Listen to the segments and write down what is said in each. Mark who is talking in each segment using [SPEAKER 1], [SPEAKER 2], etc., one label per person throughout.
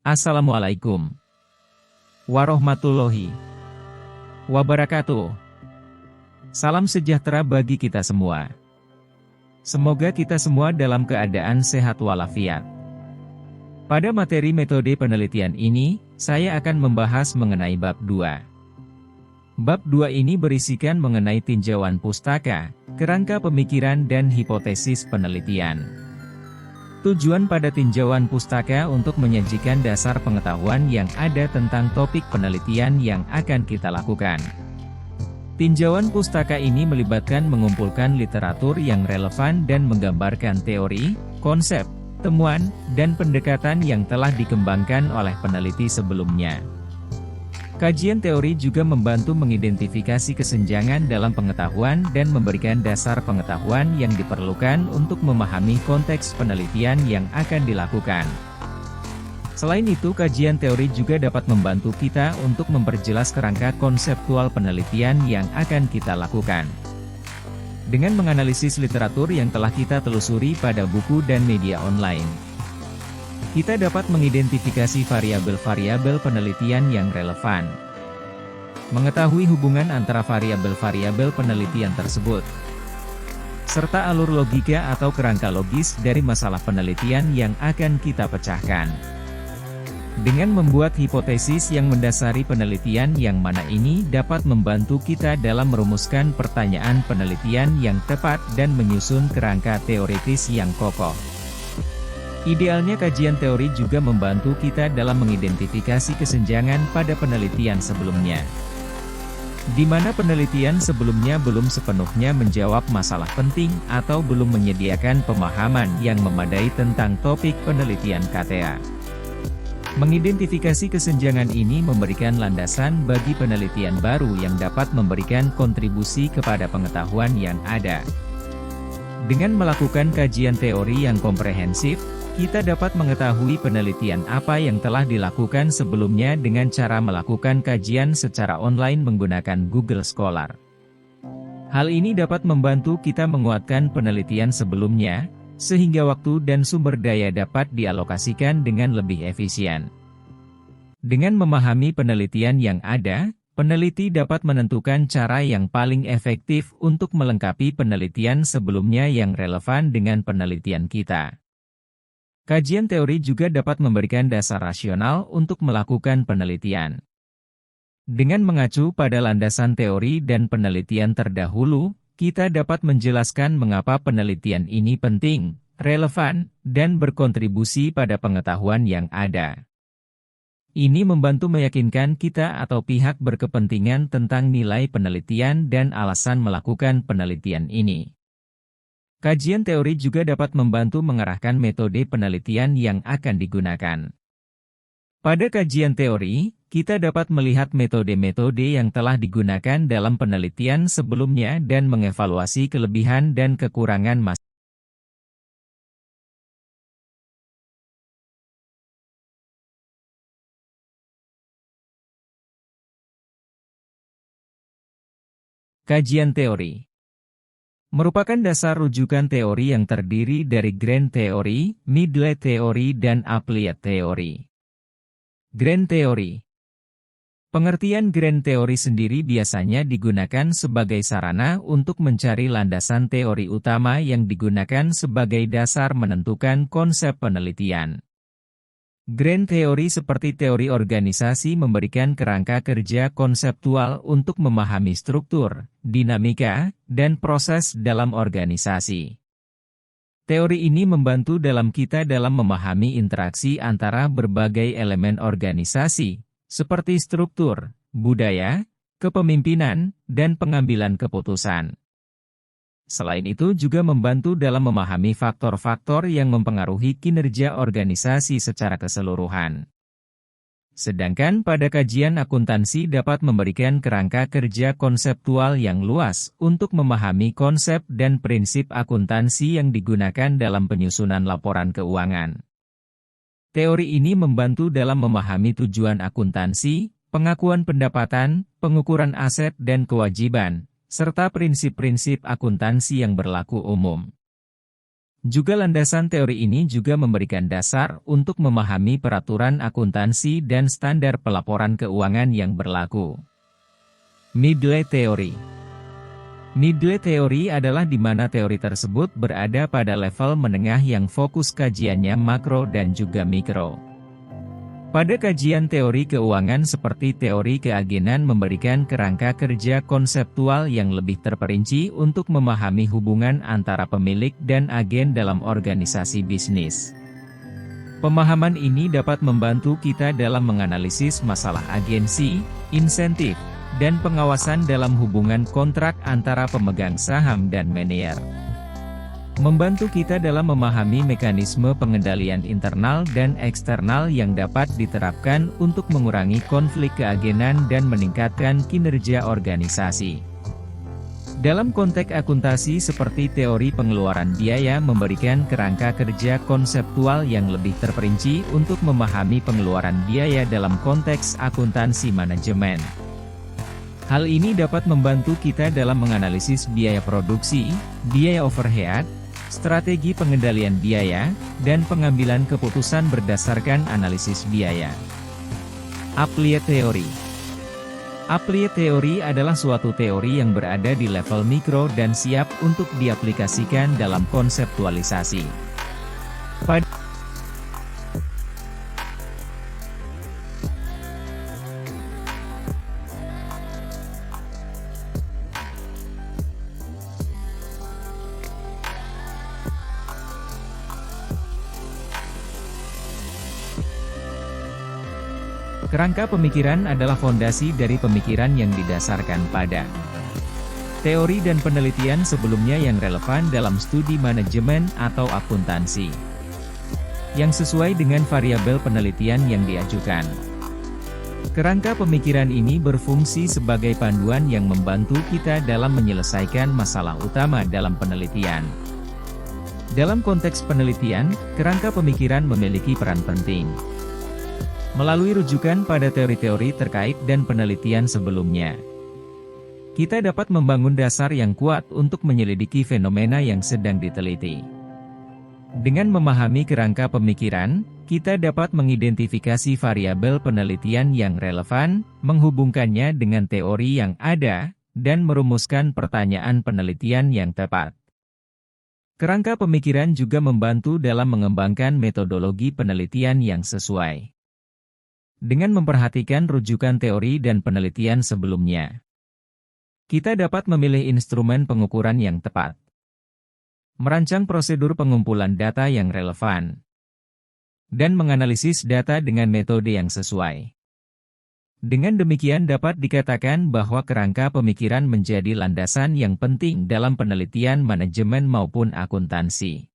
[SPEAKER 1] Assalamualaikum warahmatullahi wabarakatuh. Salam sejahtera bagi kita semua. Semoga kita semua dalam keadaan sehat walafiat. Pada materi metode penelitian ini, saya akan membahas mengenai bab 2. Bab 2 ini berisikan mengenai tinjauan pustaka, kerangka pemikiran dan hipotesis penelitian. Tujuan pada tinjauan pustaka untuk menyajikan dasar pengetahuan yang ada tentang topik penelitian yang akan kita lakukan. Tinjauan pustaka ini melibatkan mengumpulkan literatur yang relevan dan menggambarkan teori, konsep, temuan, dan pendekatan yang telah dikembangkan oleh peneliti sebelumnya. Kajian teori juga membantu mengidentifikasi kesenjangan dalam pengetahuan dan memberikan dasar pengetahuan yang diperlukan untuk memahami konteks penelitian yang akan dilakukan. Selain itu, kajian teori juga dapat membantu kita untuk memperjelas kerangka konseptual penelitian yang akan kita lakukan. Dengan menganalisis literatur yang telah kita telusuri pada buku dan media online, kita dapat mengidentifikasi variabel-variabel penelitian yang relevan, mengetahui hubungan antara variabel-variabel penelitian tersebut, serta alur logika atau kerangka logis dari masalah penelitian yang akan kita pecahkan. Dengan membuat hipotesis yang mendasari penelitian yang mana ini dapat membantu kita dalam merumuskan pertanyaan penelitian yang tepat dan menyusun kerangka teoritis yang kokoh. Idealnya kajian teori juga membantu kita dalam mengidentifikasi kesenjangan pada penelitian sebelumnya, di mana penelitian sebelumnya belum sepenuhnya menjawab masalah penting atau belum menyediakan pemahaman yang memadai tentang topik penelitian KTA. Mengidentifikasi kesenjangan ini memberikan landasan bagi penelitian baru yang dapat memberikan kontribusi kepada pengetahuan yang ada. Dengan melakukan kajian teori yang komprehensif, kita dapat mengetahui penelitian apa yang telah dilakukan sebelumnya dengan cara melakukan kajian secara online menggunakan Google Scholar. Hal ini dapat membantu kita menguatkan penelitian sebelumnya, sehingga waktu dan sumber daya dapat dialokasikan dengan lebih efisien. Dengan memahami penelitian yang ada, peneliti dapat menentukan cara yang paling efektif untuk melengkapi penelitian sebelumnya yang relevan dengan penelitian kita. Kajian teori juga dapat memberikan dasar rasional untuk melakukan penelitian. Dengan mengacu pada landasan teori dan penelitian terdahulu, kita dapat menjelaskan mengapa penelitian ini penting, relevan, dan berkontribusi pada pengetahuan yang ada. Ini membantu meyakinkan kita atau pihak berkepentingan tentang nilai penelitian dan alasan melakukan penelitian ini. Kajian teori juga dapat membantu mengarahkan metode penelitian yang akan digunakan. Pada kajian teori, kita dapat melihat metode-metode yang telah digunakan dalam penelitian sebelumnya dan mengevaluasi kelebihan dan kekurangan masing-masing. Kajian teori merupakan dasar rujukan teori yang terdiri dari grand teori, middle teori, dan applied teori. Grand teori. Pengertian grand teori sendiri biasanya digunakan sebagai sarana untuk mencari landasan teori utama yang digunakan sebagai dasar menentukan konsep penelitian. Grand teori seperti teori organisasi memberikan kerangka kerja konseptual untuk memahami struktur, dinamika, dan proses dalam organisasi. Teori ini membantu kita dalam memahami interaksi antara berbagai elemen organisasi, seperti struktur, budaya, kepemimpinan, dan pengambilan keputusan. Selain itu juga membantu dalam memahami faktor-faktor yang mempengaruhi kinerja organisasi secara keseluruhan. Sedangkan pada kajian akuntansi dapat memberikan kerangka kerja konseptual yang luas untuk memahami konsep dan prinsip akuntansi yang digunakan dalam penyusunan laporan keuangan. Teori ini membantu dalam memahami tujuan akuntansi, pengakuan pendapatan, pengukuran aset dan kewajiban, serta prinsip-prinsip akuntansi yang berlaku umum. Juga landasan teori ini juga memberikan dasar untuk memahami peraturan akuntansi dan standar pelaporan keuangan yang berlaku. Middle Theory. Middle Theory adalah di mana teori tersebut berada pada level menengah yang fokus kajiannya makro dan juga mikro. Pada kajian teori keuangan seperti teori keagenan memberikan kerangka kerja konseptual yang lebih terperinci untuk memahami hubungan antara pemilik dan agen dalam organisasi bisnis. Pemahaman ini dapat membantu kita dalam menganalisis masalah agensi, insentif, dan pengawasan dalam hubungan kontrak antara pemegang saham dan manajer. Membantu kita dalam memahami mekanisme pengendalian internal dan eksternal yang dapat diterapkan untuk mengurangi konflik keagenan dan meningkatkan kinerja organisasi. Dalam konteks akuntansi seperti teori pengeluaran biaya memberikan kerangka kerja konseptual yang lebih terperinci untuk memahami pengeluaran biaya dalam konteks akuntansi manajemen. Hal ini dapat membantu kita dalam menganalisis biaya produksi, biaya overhead, strategi pengendalian biaya, dan pengambilan keputusan berdasarkan analisis biaya. Applied Theory. Applied Theory adalah suatu teori yang berada di level mikro dan siap untuk diaplikasikan dalam konseptualisasi. Kerangka pemikiran adalah fondasi dari pemikiran yang didasarkan pada teori dan penelitian sebelumnya yang relevan dalam studi manajemen atau akuntansi, yang sesuai dengan variabel penelitian yang diajukan. Kerangka pemikiran ini berfungsi sebagai panduan yang membantu kita dalam menyelesaikan masalah utama dalam penelitian. Dalam konteks penelitian, kerangka pemikiran memiliki peran penting. Melalui rujukan pada teori-teori terkait dan penelitian sebelumnya, kita dapat membangun dasar yang kuat untuk menyelidiki fenomena yang sedang diteliti. Dengan memahami kerangka pemikiran, kita dapat mengidentifikasi variabel penelitian yang relevan, menghubungkannya dengan teori yang ada, dan merumuskan pertanyaan penelitian yang tepat. Kerangka pemikiran juga membantu dalam mengembangkan metodologi penelitian yang sesuai. Dengan memperhatikan rujukan teori dan penelitian sebelumnya, kita dapat memilih instrumen pengukuran yang tepat, merancang prosedur pengumpulan data yang relevan, dan menganalisis data dengan metode yang sesuai. Dengan demikian dapat dikatakan bahwa kerangka pemikiran menjadi landasan yang penting dalam penelitian manajemen maupun akuntansi.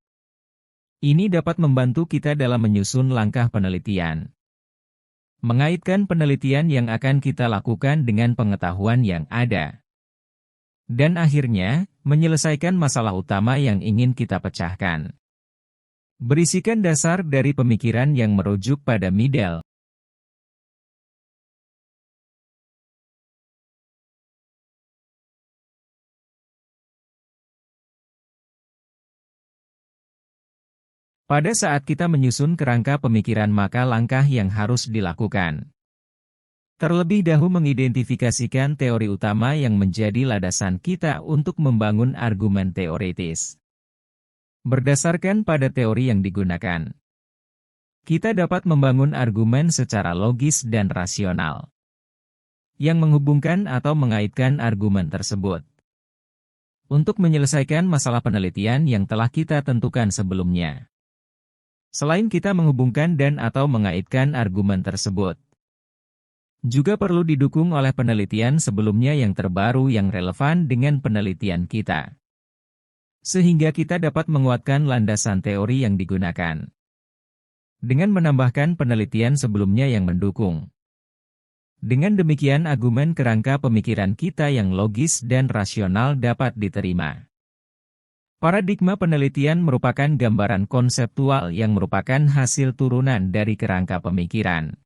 [SPEAKER 1] Ini dapat membantu kita dalam menyusun langkah penelitian, mengaitkan penelitian yang akan kita lakukan dengan pengetahuan yang ada, dan akhirnya, menyelesaikan masalah utama yang ingin kita pecahkan. Berisikan dasar dari pemikiran yang merujuk pada middle. Pada saat kita menyusun kerangka pemikiran maka langkah yang harus dilakukan. Terlebih dahulu mengidentifikasikan teori utama yang menjadi landasan kita untuk membangun argumen teoritis. Berdasarkan pada teori yang digunakan, kita dapat membangun argumen secara logis dan rasional, yang menghubungkan atau mengaitkan argumen tersebut untuk menyelesaikan masalah penelitian yang telah kita tentukan sebelumnya. Selain kita menghubungkan dan atau mengaitkan argumen tersebut, juga perlu didukung oleh penelitian sebelumnya yang terbaru yang relevan dengan penelitian kita. Sehingga kita dapat menguatkan landasan teori yang digunakan, dengan menambahkan penelitian sebelumnya yang mendukung. Dengan demikian argumen kerangka pemikiran kita yang logis dan rasional dapat diterima. Paradigma penelitian merupakan gambaran konseptual yang merupakan hasil turunan dari kerangka pemikiran.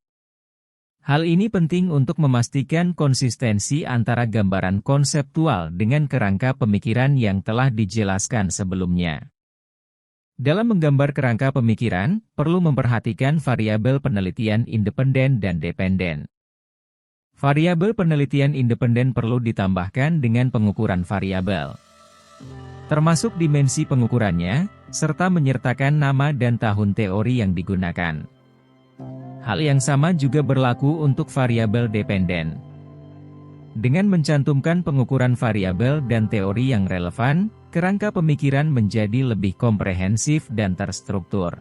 [SPEAKER 1] Hal ini penting untuk memastikan konsistensi antara gambaran konseptual dengan kerangka pemikiran yang telah dijelaskan sebelumnya. Dalam menggambar kerangka pemikiran, perlu memperhatikan variabel penelitian independen dan dependen. Variabel penelitian independen perlu ditambahkan dengan pengukuran variabel, termasuk dimensi pengukurannya, serta menyertakan nama dan tahun teori yang digunakan. Hal yang sama juga berlaku untuk variabel dependen. Dengan mencantumkan pengukuran variabel dan teori yang relevan, kerangka pemikiran menjadi lebih komprehensif dan terstruktur.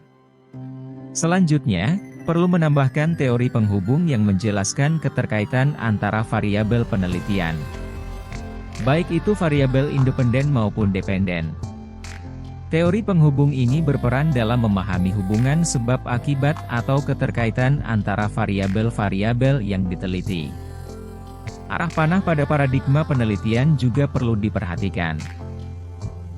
[SPEAKER 1] Selanjutnya, perlu menambahkan teori penghubung yang menjelaskan keterkaitan antara variabel penelitian, baik itu variabel independen maupun dependen. Teori penghubung ini berperan dalam memahami hubungan sebab akibat atau keterkaitan antara variabel-variabel yang diteliti. Arah panah pada paradigma penelitian juga perlu diperhatikan.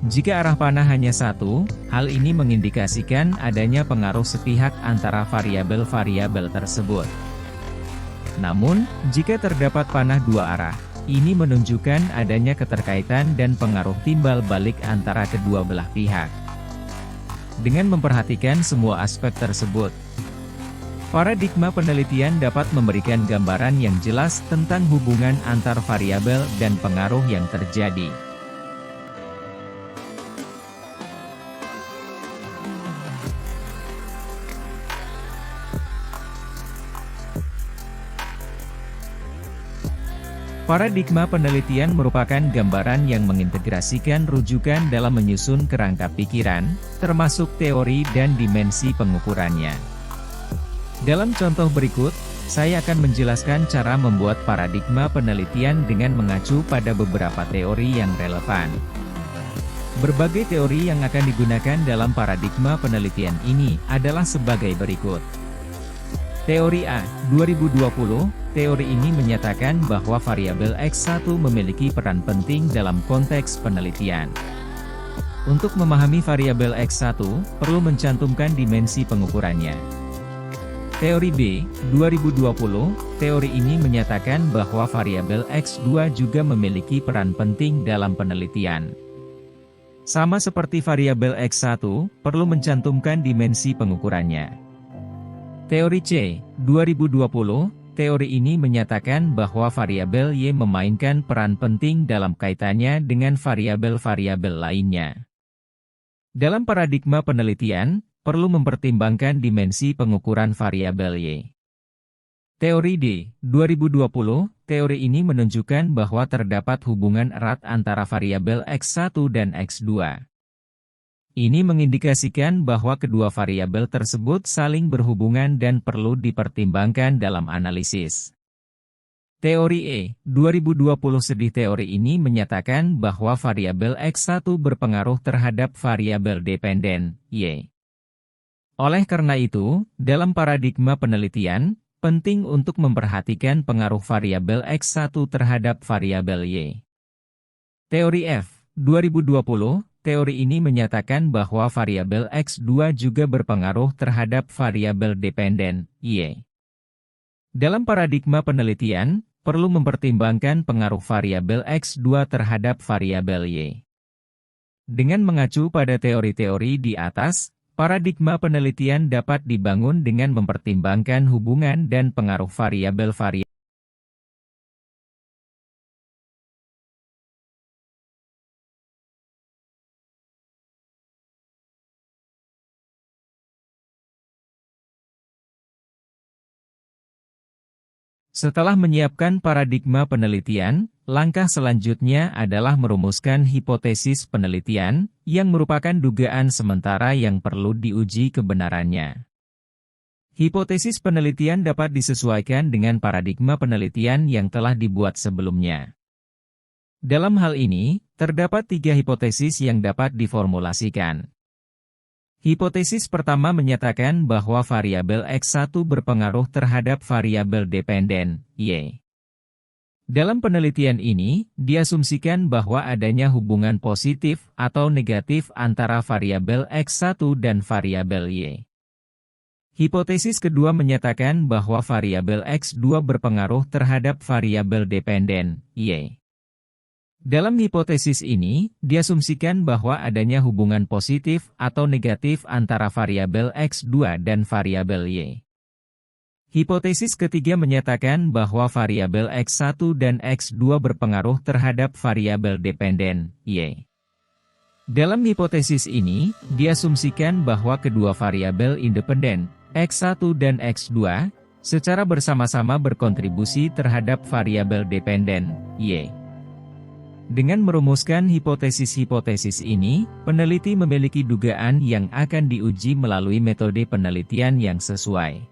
[SPEAKER 1] Jika arah panah hanya satu, hal ini mengindikasikan adanya pengaruh sepihak antara variabel-variabel tersebut. Namun, jika terdapat panah dua arah, ini menunjukkan adanya keterkaitan dan pengaruh timbal balik antara kedua belah pihak. Dengan memperhatikan semua aspek tersebut, paradigma penelitian dapat memberikan gambaran yang jelas tentang hubungan antar variabel dan pengaruh yang terjadi. Paradigma penelitian merupakan gambaran yang mengintegrasikan rujukan dalam menyusun kerangka pikiran, termasuk teori dan dimensi pengukurannya. Dalam contoh berikut, saya akan menjelaskan cara membuat paradigma penelitian dengan mengacu pada beberapa teori yang relevan. Berbagai teori yang akan digunakan dalam paradigma penelitian ini adalah sebagai berikut. Teori A, 2020, teori ini menyatakan bahwa variabel X1 memiliki peran penting dalam konteks penelitian. Untuk memahami variabel X1, perlu mencantumkan dimensi pengukurannya. Teori B, 2020, teori ini menyatakan bahwa variabel X2 juga memiliki peran penting dalam penelitian. Sama seperti variabel X1, perlu mencantumkan dimensi pengukurannya. Teori C, 2020, teori ini menyatakan bahwa variabel Y memainkan peran penting dalam kaitannya dengan variabel-variabel lainnya. Dalam paradigma penelitian, perlu mempertimbangkan dimensi pengukuran variabel Y. Teori D, 2020, teori ini menunjukkan bahwa terdapat hubungan erat antara variabel X1 dan X2. Ini mengindikasikan bahwa kedua variabel tersebut saling berhubungan dan perlu dipertimbangkan dalam analisis. Teori E, 2020 sedih teori ini menyatakan bahwa variabel X1 berpengaruh terhadap variabel dependen, Y. Oleh karena itu, dalam paradigma penelitian, penting untuk memperhatikan pengaruh variabel X1 terhadap variabel Y. Teori F, 2020, teori ini menyatakan bahwa variabel X2 juga berpengaruh terhadap variabel dependen, Y. Dalam paradigma penelitian, perlu mempertimbangkan pengaruh variabel X2 terhadap variabel Y. Dengan mengacu pada teori-teori di atas, paradigma penelitian dapat dibangun dengan mempertimbangkan hubungan dan pengaruh variabel-variabel. Setelah menyiapkan paradigma penelitian, langkah selanjutnya adalah merumuskan hipotesis penelitian, yang merupakan dugaan sementara yang perlu diuji kebenarannya. Hipotesis penelitian dapat disesuaikan dengan paradigma penelitian yang telah dibuat sebelumnya. Dalam hal ini, terdapat 3 hipotesis yang dapat diformulasikan. Hipotesis pertama menyatakan bahwa variabel X1 berpengaruh terhadap variabel dependen, Y. Dalam penelitian ini, diasumsikan bahwa adanya hubungan positif atau negatif antara variabel X1 dan variabel Y. Hipotesis kedua menyatakan bahwa variabel X2 berpengaruh terhadap variabel dependen, Y. Dalam hipotesis ini, diasumsikan bahwa adanya hubungan positif atau negatif antara variabel X2 dan variabel Y. Hipotesis ketiga menyatakan bahwa variabel X1 dan X2 berpengaruh terhadap variabel dependen, Y. Dalam hipotesis ini, diasumsikan bahwa kedua variabel independen, X1 dan X2, secara bersama-sama berkontribusi terhadap variabel dependen, Y. Dengan merumuskan hipotesis-hipotesis ini, peneliti memiliki dugaan yang akan diuji melalui metode penelitian yang sesuai.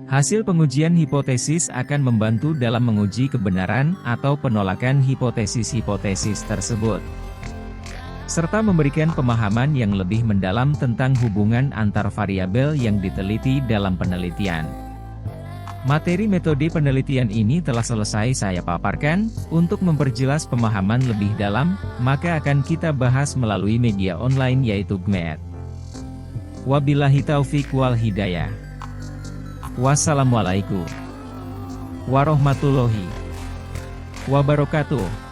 [SPEAKER 1] Hasil pengujian hipotesis akan membantu dalam menguji kebenaran atau penolakan hipotesis-hipotesis tersebut, serta memberikan pemahaman yang lebih mendalam tentang hubungan antar variabel yang diteliti dalam penelitian. Materi metode penelitian ini telah selesai saya paparkan. Untuk memperjelas pemahaman lebih dalam, maka akan kita bahas melalui media online yaitu GMAT. Wabillahi taufik wal hidayah. Wassalamualaikum warahmatullahi wabarakatuh.